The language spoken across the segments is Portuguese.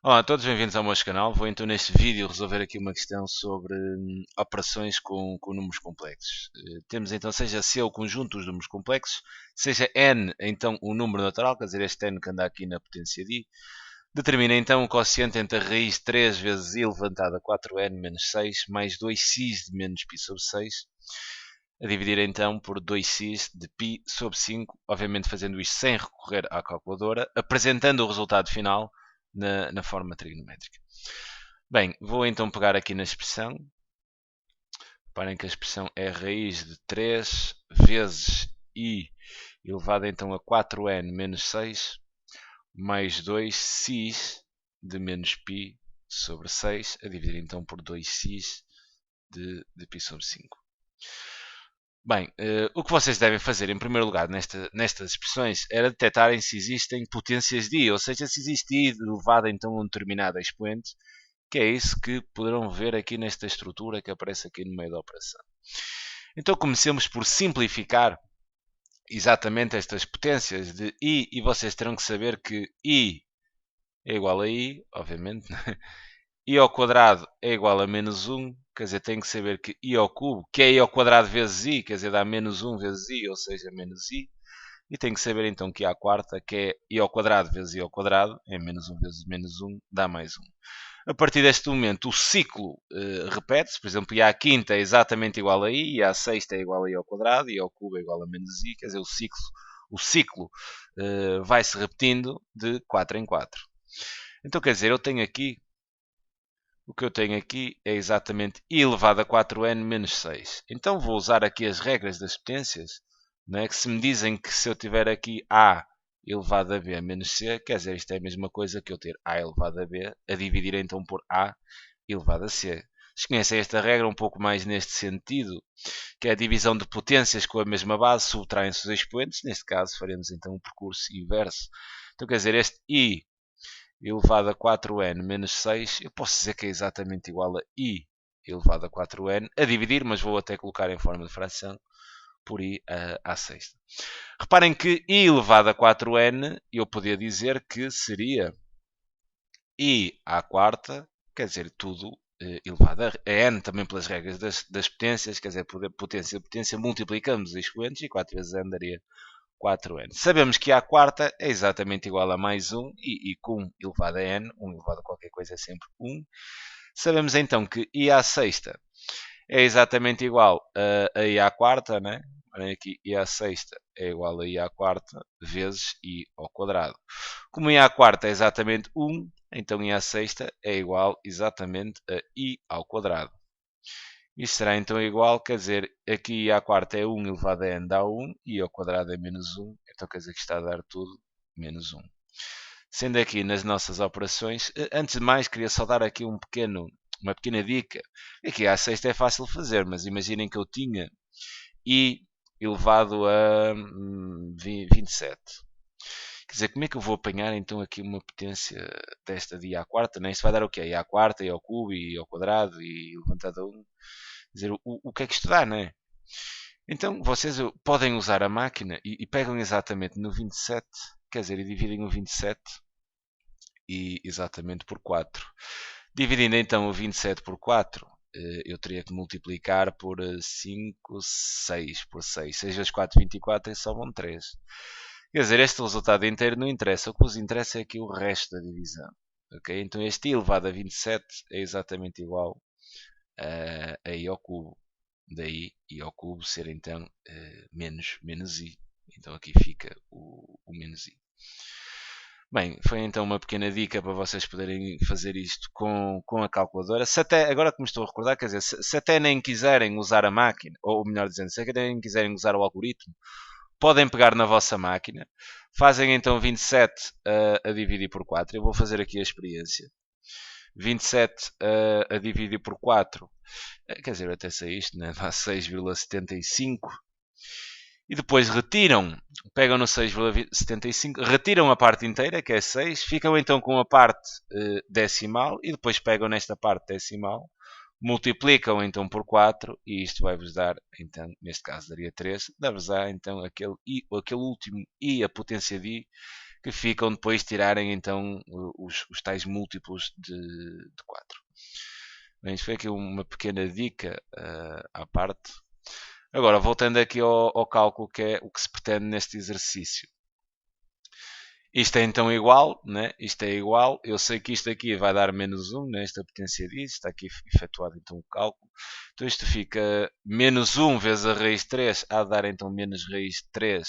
Olá a todos, bem-vindos ao meu canal. Vou então neste vídeo resolver aqui uma questão sobre operações com números complexos. Temos então seja C o conjunto dos números complexos, seja N então o número natural, quer dizer este N que anda aqui na potência de I. Determina então o quociente entre a raiz 3 vezes I levantado a 4N menos 6 mais 2x de menos π sobre 6, a dividir então por 2x de π sobre 5, obviamente fazendo isto sem recorrer à calculadora, apresentando o resultado final na forma trigonométrica. Bem, vou então pegar aqui na expressão. Reparem que a expressão é a raiz de 3 vezes I elevado então a 4n menos 6 mais 2x de menos π sobre 6, a dividir então por 2x de π sobre 5. Bem, o que vocês devem fazer em primeiro lugar nestas expressões era detectarem se existem potências de I, ou seja, se existe I elevado então a um determinado expoente, que é isso que poderão ver aqui nesta estrutura que aparece aqui no meio da operação. Então comecemos por simplificar exatamente estas potências de I, e vocês terão que saber que I é igual a I, obviamente, I ao quadrado é igual a menos 1, quer dizer, tem que saber que I ao cubo, que é I ao quadrado vezes I, quer dizer, dá menos 1 vezes I, ou seja, menos I. E tem que saber então que I à quarta, que é I ao quadrado vezes I ao quadrado, é menos 1 vezes menos 1, dá mais 1. A partir deste momento, o ciclo repete-se. Por exemplo, I à quinta é exatamente igual a I, I à sexta é igual a I ao quadrado, I ao cubo é igual a menos I, quer dizer, o ciclo vai-se repetindo de 4 em 4. Então, quer dizer, o que eu tenho aqui é exatamente I elevado a 4n menos 6. Então vou usar aqui as regras das potências, né? Que se me dizem que se eu tiver aqui A elevado a B menos C, quer dizer, isto é a mesma coisa que eu ter A elevado a B, a dividir então por A elevado a C. Vocês conhecem esta regra um pouco mais neste sentido, que é a divisão de potências com a mesma base, subtraem-se os expoentes. Neste caso faremos então um percurso inverso. Então quer dizer, este I elevado a 4n menos 6, eu posso dizer que é exatamente igual a I elevado a 4n, a dividir, mas vou até colocar em forma de fração, por I à sexta. Reparem que I elevado a 4n, eu podia dizer que seria I à quarta, quer dizer, tudo elevado a n, também pelas regras das potências, quer dizer, potência potência, multiplicamos os expoentes e 4 vezes n daria 4n. Sabemos que a quarta é exatamente igual a mais 1 e com 1 elevado a n, 1 elevado a qualquer coisa é sempre 1. Sabemos então que I à sexta é exatamente igual a I à quarta, né? Aqui I à sexta é igual a I à quarta vezes I ao quadrado. Como I à quarta é exatamente 1, então I à sexta é igual exatamente a I ao quadrado. Isto será então igual, quer dizer, aqui I à quarta é 1 elevado a n dá 1, I ao quadrado é menos 1, então quer dizer que está a dar tudo menos 1. Sendo aqui nas nossas operações, antes de mais queria só dar aqui uma pequena dica. Aqui à sexta é fácil fazer, mas imaginem que eu tinha I elevado a 27. Quer dizer, como é que eu vou apanhar então aqui uma potência desta de I à quarta? Né? Isto vai dar o quê? I à quarta, I ao cubo, I ao quadrado, I levantado a 1. Quer dizer, o que é que isto dá, não é? Então, vocês podem usar a máquina e pegam exatamente no 27, quer dizer, e dividem o 27 e exatamente por 4. Dividindo então o 27 por 4, eu teria que multiplicar por 5, 6 por 6. 6 vezes 4, 24 e sobram 3. Quer dizer, este resultado inteiro não interessa. O que vos interessa é aqui o resto da divisão. Okay? Então este I elevado a 27 é exatamente igual a I ao cubo. Daí I ao cubo ser então menos I. Então aqui fica o menos I. Bem, foi então uma pequena dica para vocês poderem fazer isto com a calculadora. Se até, agora que me estou a recordar, quer dizer, se até nem quiserem usar a máquina, ou melhor dizendo, se até nem quiserem usar o algoritmo, podem pegar na vossa máquina, fazem então 27 a dividir por 4. Eu vou fazer aqui a experiência. 27 a dividir por 4, quer dizer, até sei isto, né? Dá 6,75. E depois pegam no 6,75, retiram a parte inteira, que é 6, ficam então com a parte decimal e depois pegam nesta parte decimal, multiplicam então por 4 e isto vai-vos dar, então, neste caso daria 3, dá-vos então aquele último I, a potência de I, que ficam depois de tirarem então os tais múltiplos de 4. Bem, isto foi aqui uma pequena dica à parte. Agora, voltando aqui ao cálculo, que é o que se pretende neste exercício. Isto é então igual, né? Isto é igual. Eu sei que isto aqui vai dar menos 1, né? Esta potência disso. Está aqui efetuado então o cálculo. Então isto fica menos 1 vezes a raiz de 3, há de dar então menos raiz de 3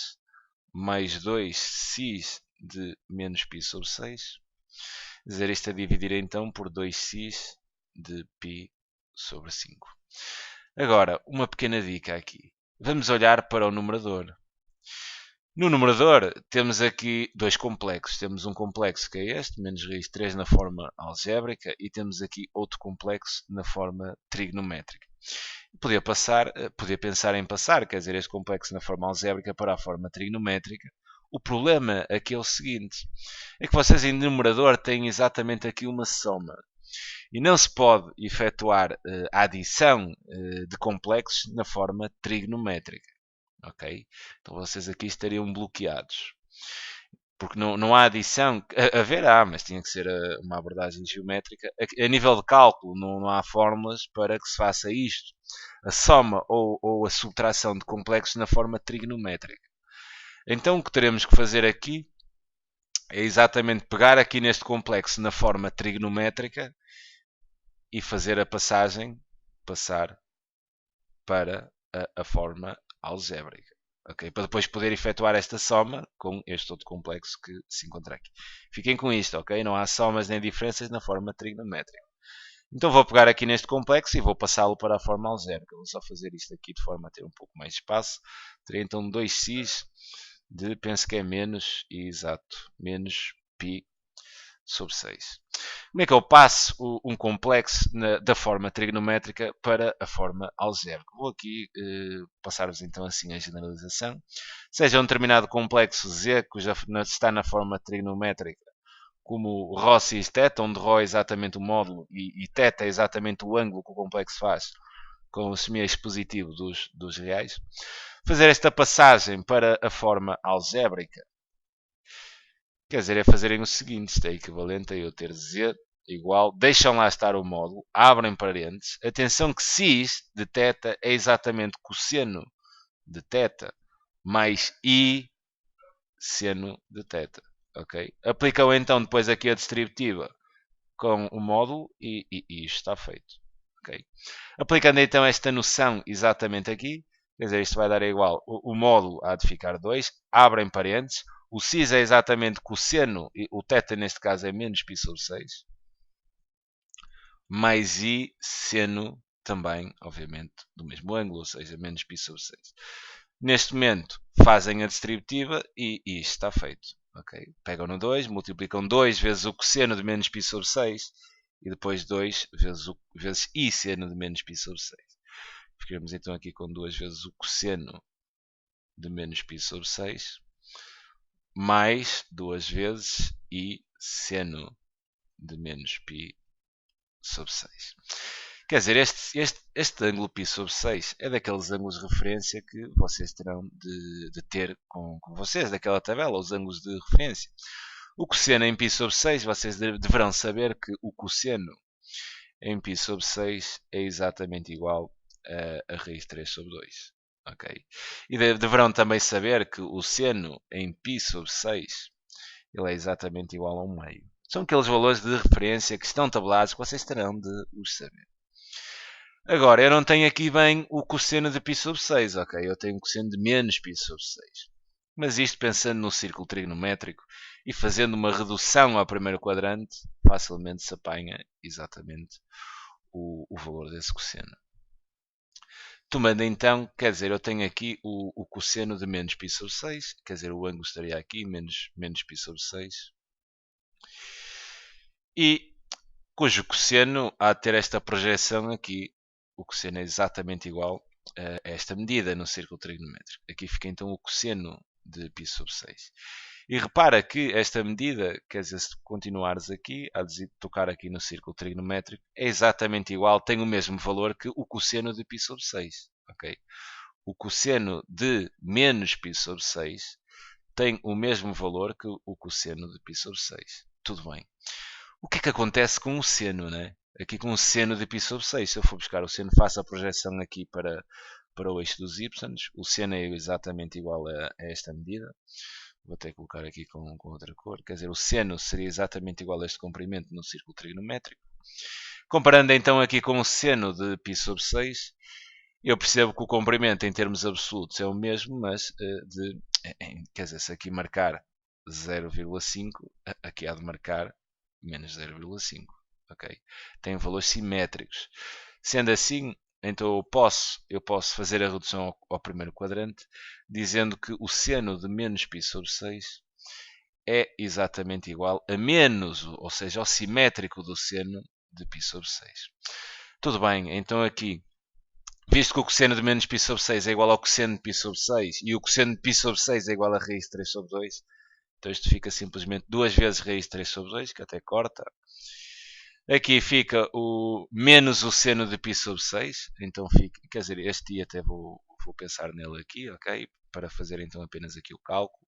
mais 2x de menos π sobre 6. Quer dizer, isto a dividir então por 2x de π sobre 5. Agora, uma pequena dica aqui. Vamos olhar para o numerador. No numerador temos aqui dois complexos. Temos um complexo que é este, menos raiz de 3 na forma algébrica, e temos aqui outro complexo na forma trigonométrica. Podia pensar em passar, quer dizer, este complexo na forma algébrica para a forma trigonométrica. O problema aqui é o seguinte, é que vocês em numerador têm exatamente aqui uma soma. E não se pode efetuar a adição de complexos na forma trigonométrica. Ok? Então vocês aqui estariam bloqueados. Porque não há adição. Haverá, mas tinha que ser uma abordagem geométrica. A nível de cálculo, não há fórmulas para que se faça isto. A soma ou a subtração de complexos na forma trigonométrica. Então o que teremos que fazer aqui é exatamente pegar aqui neste complexo na forma trigonométrica e fazer a passagem, passar para a forma algébrica. Okay? Para depois poder efetuar esta soma com este outro complexo que se encontra aqui. Fiquem com isto, ok? Não há somas nem diferenças na forma trigonométrica. Então vou pegar aqui neste complexo e vou passá-lo para a forma algébrica. Vou só fazer isto aqui de forma a ter um pouco mais de espaço. Terei então 2x de, penso que é menos, exato, menos π sobre 6. Como é que eu passo um complexo da forma trigonométrica para a forma algébrica? Vou aqui passar-vos então assim a generalização. Seja um determinado complexo z, que já está na forma trigonométrica, como ρ cis θ, onde ρ é exatamente o módulo e θ é exatamente o ângulo que o complexo faz com o semi-expositivo dos reais. Fazer esta passagem para a forma algébrica, quer dizer, é fazerem o seguinte, isto é equivalente a eu ter z igual, deixam lá estar o módulo, abrem parênteses, atenção que cis de θ é exatamente cosseno de θ mais i seno de θ, ok? Aplicam então depois aqui a distributiva com o módulo e isto está feito, ok? Aplicando então esta noção exatamente aqui, quer dizer, isto vai dar igual, o módulo há de ficar 2, abrem parênteses, o cis é exatamente cosseno, e o θ neste caso é menos π sobre 6, mais i seno também, obviamente, do mesmo ângulo, ou seja, menos π sobre 6. Neste momento fazem a distributiva e isto está feito. Okay? Pegam no 2, multiplicam 2 vezes o cosseno de menos π sobre 6 e depois 2 vezes i seno de menos π sobre 6. Ficamos então aqui com 2 vezes o cosseno de menos π sobre 6 mais 2 vezes i seno de menos π sobre 6. Quer dizer, este ângulo π sobre 6 é daqueles ângulos de referência que vocês terão de ter com vocês, daquela tabela, os ângulos de referência. O cosseno em π sobre 6, vocês deverão saber que o cosseno em π sobre 6 é exatamente igual a raiz de 3 sobre 2. Okay? E deverão também saber que o seno em π sobre 6 ele é exatamente igual a 1 meio. São aqueles valores de referência que estão tabelados que vocês terão de os saber. Agora, eu não tenho aqui bem o cosseno de π sobre 6, ok? Eu tenho o cosseno de menos π sobre 6. Mas isto pensando no círculo trigonométrico e fazendo uma redução ao primeiro quadrante, facilmente se apanha exatamente o valor desse cosseno. Tomando então, quer dizer, eu tenho aqui o cosseno de menos π sobre 6, quer dizer, o ângulo estaria aqui, menos π sobre 6. E cujo cosseno há de ter esta projeção aqui, o cosseno é exatamente igual a esta medida no círculo trigonométrico. Aqui fica então o cosseno de π sobre 6. E repara que esta medida, quer dizer, se continuares aqui, a tocar aqui no círculo trigonométrico, é exatamente igual, tem o mesmo valor que o cosseno de π sobre 6. Okay? O cosseno de menos π sobre 6 tem o mesmo valor que o cosseno de π sobre 6. Tudo bem. O que é que acontece com o seno, né? Aqui com o seno de π sobre 6, se eu for buscar o seno, faço a projeção aqui para o eixo dos y, o seno é exatamente igual a esta medida. Vou até colocar aqui com outra cor. Quer dizer, o seno seria exatamente igual a este comprimento no círculo trigonométrico. Comparando então aqui com o seno de π sobre 6, eu percebo que o comprimento em termos absolutos é o mesmo, mas quer dizer, se aqui marcar 0,5, aqui há de marcar menos 0,5. Okay? Tem valores simétricos. Sendo assim, então eu posso fazer a redução ao primeiro quadrante, dizendo que o seno de menos π sobre 6 é exatamente igual a menos, ou seja, ao simétrico do seno de π sobre 6. Tudo bem, então aqui, visto que o cosseno de menos π sobre 6 é igual ao cosseno de π sobre 6 e o cosseno de π sobre 6 é igual a raiz de 3 sobre 2, então isto fica simplesmente 2 vezes raiz de 3 sobre 2, que até corta. Aqui fica o menos o seno de π sobre 6, então fica, quer dizer, este i até vou pensar nele aqui, ok? Para fazer então apenas aqui o cálculo.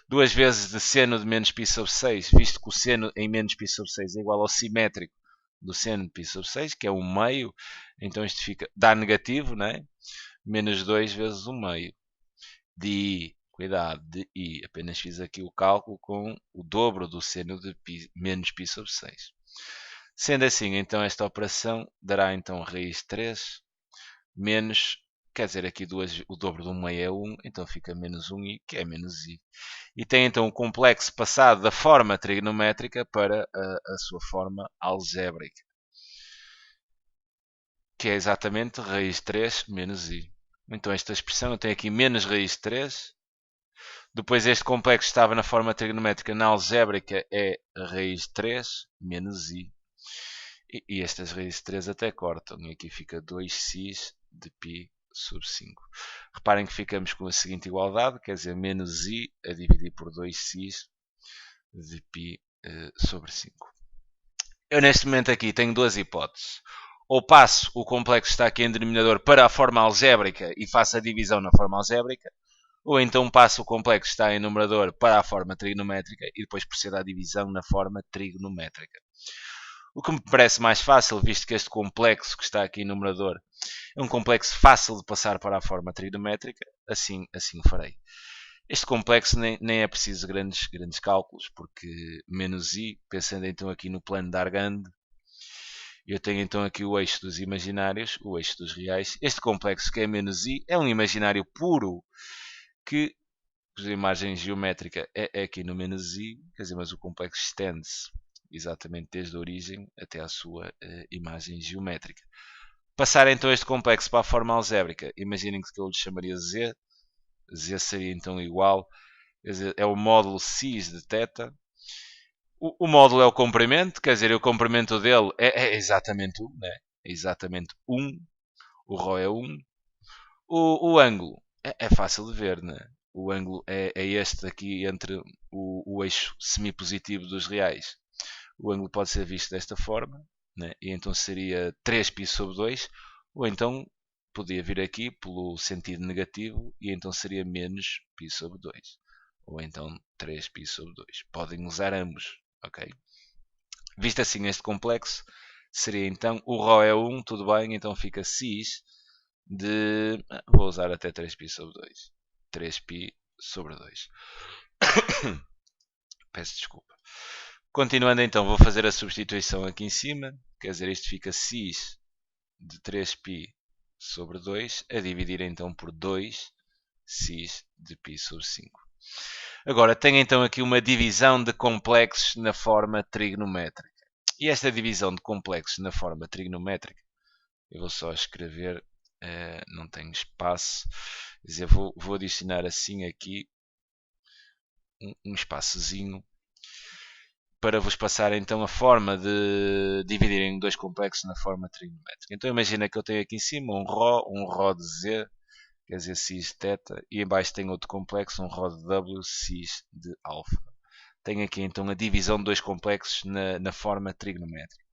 2 vezes de seno de menos π sobre 6, visto que o seno em menos π sobre 6 é igual ao simétrico do seno de π sobre 6, que é 1 meio, então isto fica, dá negativo, né? Menos 2 vezes 1 meio de i. Cuidado, de i. Apenas fiz aqui o cálculo com o dobro do seno de menos π sobre 6. Sendo assim, então esta operação dará então raiz 3 menos, quer dizer, aqui o dobro de 1 meio é 1, então fica menos 1i, que é menos i. E tem então o complexo passado da forma trigonométrica para a sua forma algébrica, que é exatamente raiz 3 menos i. Então esta expressão eu tenho aqui menos raiz 3. Depois este complexo estava na forma trigonométrica, na algébrica é a raiz 3 menos i. E estas raízes 3 até cortam. E aqui fica 2x de π sobre 5. Reparem que ficamos com a seguinte igualdade, quer dizer, menos i a dividir por 2x de π sobre 5. Eu neste momento aqui tenho duas hipóteses. Ou passo o complexo que está aqui em denominador para a forma algébrica e faço a divisão na forma algébrica, ou então passo o complexo que está em numerador para a forma trigonométrica e depois procedo à divisão na forma trigonométrica. O que me parece mais fácil, visto que este complexo que está aqui em numerador é um complexo fácil de passar para a forma trigonométrica, assim o farei. Este complexo nem é preciso grandes cálculos, porque menos i, pensando então aqui no plano de Argand, eu tenho então aqui o eixo dos imaginários, o eixo dos reais. Este complexo que é menos i é um imaginário puro que, a imagem geométrica é aqui no menos i, quer dizer, mas o complexo estende-se exatamente desde a origem até à sua imagem geométrica. Passar então este complexo para a forma algébrica, imaginem que eu lhe chamaria z. Z seria então igual, é o módulo cis de θ. O módulo é o comprimento, quer dizer, o comprimento dele é exatamente 1, né? É exatamente 1. O ρ é 1. O ângulo é fácil de ver, né? O ângulo é este aqui entre o eixo semipositivo dos reais. O ângulo pode ser visto desta forma, né? E então seria 3π sobre 2, ou então podia vir aqui pelo sentido negativo e então seria menos π sobre 2, ou então 3π sobre 2. Podem usar ambos, ok? Visto assim este complexo, seria então, o ρ é 1, tudo bem, então fica cis de, vou usar até 3π sobre 2, 3π sobre 2. Peço desculpa. Continuando então, vou fazer a substituição aqui em cima, quer dizer, isto fica cis de 3π sobre 2, a dividir então por 2 cis de π sobre 5. Agora, tenho então aqui uma divisão de complexos na forma trigonométrica. E esta divisão de complexos na forma trigonométrica, eu vou só escrever, não tenho espaço, quer dizer, vou adicionar assim aqui um espaçozinho, para vos passar então a forma de dividirem dois complexos na forma trigonométrica. Então imagina que eu tenho aqui em cima um ρ de z, quer dizer cis de θ, e em baixo tenho outro complexo, um ρ de w, cis de alfa. Tenho aqui então a divisão de dois complexos na forma trigonométrica.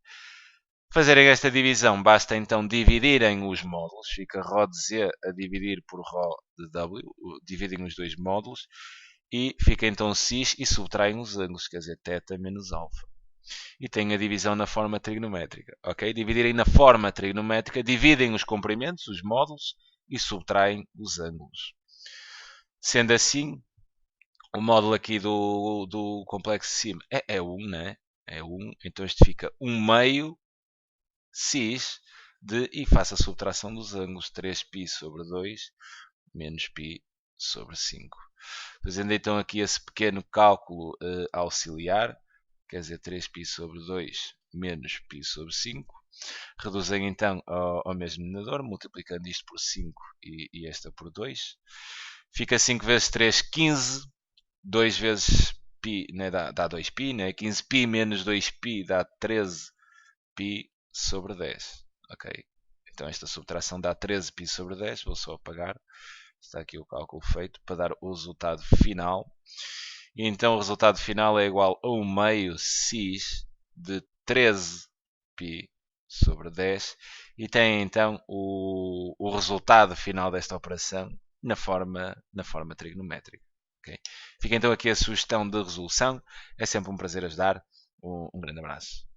Fazerem esta divisão, basta então dividirem os módulos. Fica ρ de z a dividir por ρ de w, dividem os dois módulos. e fica então x e subtraem os ângulos, quer dizer, θ menos alfa. E tem a divisão na forma trigonométrica. Ok? Dividirem na forma trigonométrica, dividem os comprimentos, os módulos, e subtraem os ângulos. Sendo assim, o módulo aqui do complexo de cima é 1, né? É 1, então isto fica 1 meio x e faço a subtração dos ângulos 3π sobre 2 menos π sobre 5. Fazendo então aqui esse pequeno cálculo auxiliar, quer dizer 3π sobre 2 menos π sobre 5. Reduzem então ao mesmo denominador, multiplicando isto por 5 e esta por 2. Fica 5 vezes 3, 15. 2 vezes π, né, dá 2π, né? 15π menos 2π dá 13π sobre 10. Ok? Então esta subtração dá 13π sobre 10. Vou só apagar. Está aqui o cálculo feito para dar o resultado final. E então o resultado final é igual a 1 meio x de 13π sobre 10. E tem então o resultado final desta operação na forma trigonométrica. Okay? Fica então aqui a sugestão de resolução. É sempre um prazer ajudar. Um grande abraço.